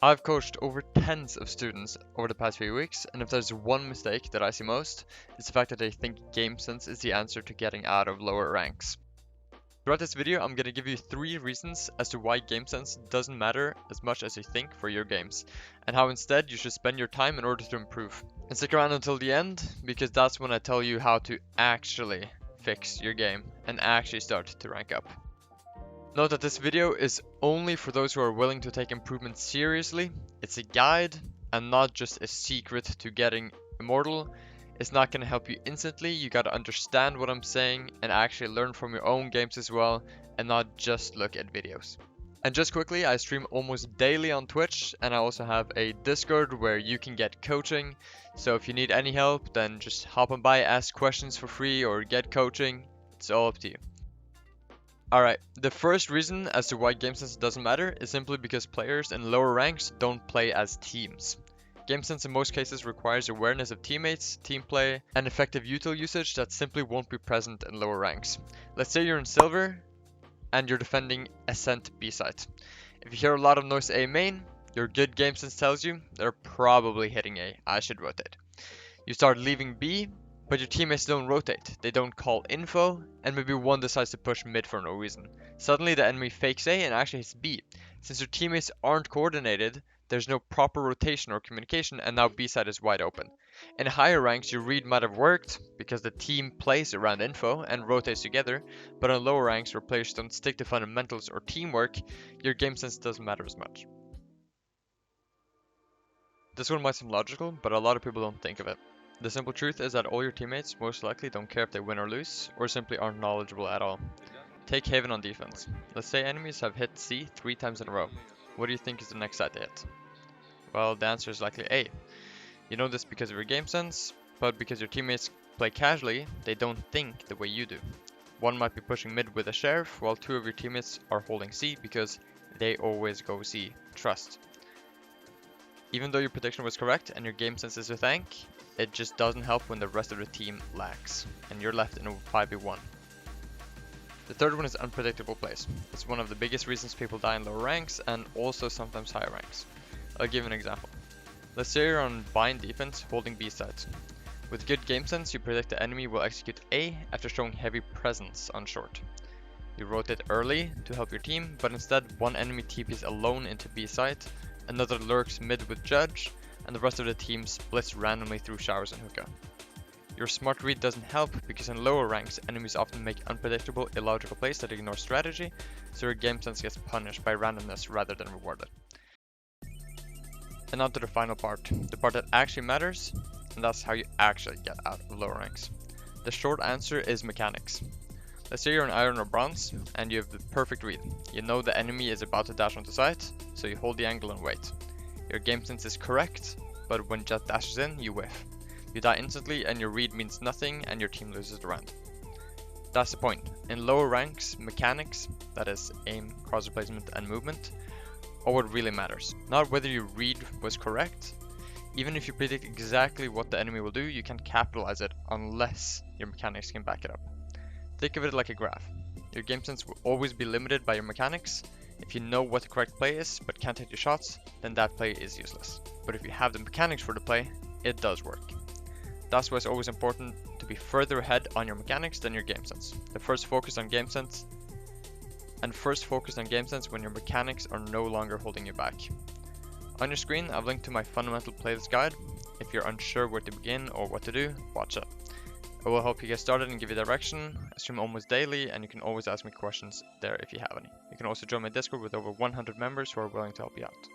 I've coached over tens of students over the past few weeks, and if there's one mistake that I see most, it's the fact that they think GameSense is the answer to getting out of lower ranks. Throughout this video, I'm going to give you 3 reasons as to why GameSense doesn't matter as much as you think for your games, and how instead you should spend your time in order to improve. And stick around until the end, because that's when I tell you how to actually fix your game and actually start to rank up. Note that this video is only for those who are willing to take improvement seriously. It's a guide and not just a secret to getting immortal. It's not going to help you instantly. You got to understand what I'm saying and actually learn from your own games as well, and not just look at videos. And just quickly, I stream almost daily on Twitch, and I also have a Discord where you can get coaching. So if you need any help, then just hop on by, ask questions for free, or get coaching. It's all up to you. Alright, the first reason as to why GameSense doesn't matter is simply because players in lower ranks don't play as teams. GameSense in most cases requires awareness of teammates, team play, and effective util usage that simply won't be present in lower ranks. Let's say you're in silver and you're defending Ascent B site. If you hear a lot of noise A main, your good GameSense tells you they're probably hitting A, I should rotate. You start leaving B, but your teammates don't rotate, they don't call info, and maybe one decides to push mid for no reason. Suddenly the enemy fakes A and actually hits B. Since your teammates aren't coordinated, there's no proper rotation or communication, and now B side is wide open. In higher ranks, your read might have worked, because the team plays around info and rotates together, but in lower ranks where players don't stick to fundamentals or teamwork, your game sense doesn't matter as much. This one might seem logical, but a lot of people don't think of it. The simple truth is that all your teammates most likely don't care if they win or lose, or simply aren't knowledgeable at all. Take Haven on defense. Let's say enemies have hit C 3 times in a row. What do you think is the next site to hit? Well, the answer is likely A. You know this because of your game sense, but because your teammates play casually, they don't think the way you do. One might be pushing mid with a sheriff, while 2 of your teammates are holding C because they always go C. Trust. Even though your prediction was correct and your game sense is a thank, it just doesn't help when the rest of the team lacks, and you're left in a 5v1. The third one is unpredictable plays. It's one of the biggest reasons people die in lower ranks, and also sometimes higher ranks. I'll give an example. Let's say you're on bind defense holding B sides. With good game sense, you predict the enemy will execute A after showing heavy presence on short. You rotate early to help your team, but instead one enemy TPs alone into B site, another lurks mid with Judge, and the rest of the team splits randomly through showers and hookah. Your smart read doesn't help because in lower ranks, enemies often make unpredictable, illogical plays that ignore strategy, so your game sense gets punished by randomness rather than rewarded. And now to the final part, the part that actually matters, and that's how you actually get out of lower ranks. The short answer is mechanics. Let's say you're in iron or bronze, and you have the perfect read. You know the enemy is about to dash onto site, so you hold the angle and wait. Your game sense is correct, but when Jet dashes in, you whiff. You die instantly and your read means nothing and your team loses the round. That's the point. In lower ranks, mechanics, that is aim, cross placement and movement, are what really matters. Not whether your read was correct. Even if you predict exactly what the enemy will do, you can't capitalize it unless your mechanics can back it up. Think of it like a graph. Your game sense will always be limited by your mechanics. If you know what the correct play is, but can't hit your shots, then that play is useless. But if you have the mechanics for the play, it does work. That's why it's always important to be further ahead on your mechanics than your game sense. First focus on game sense when your mechanics are no longer holding you back. On your screen, I've linked to my fundamental playlist guide. If you're unsure where to begin or what to do, watch it. I will help you get started and give you direction. I stream almost daily, and you can always ask me questions there if you have any. You can also join my Discord with over 100 members who are willing to help you out.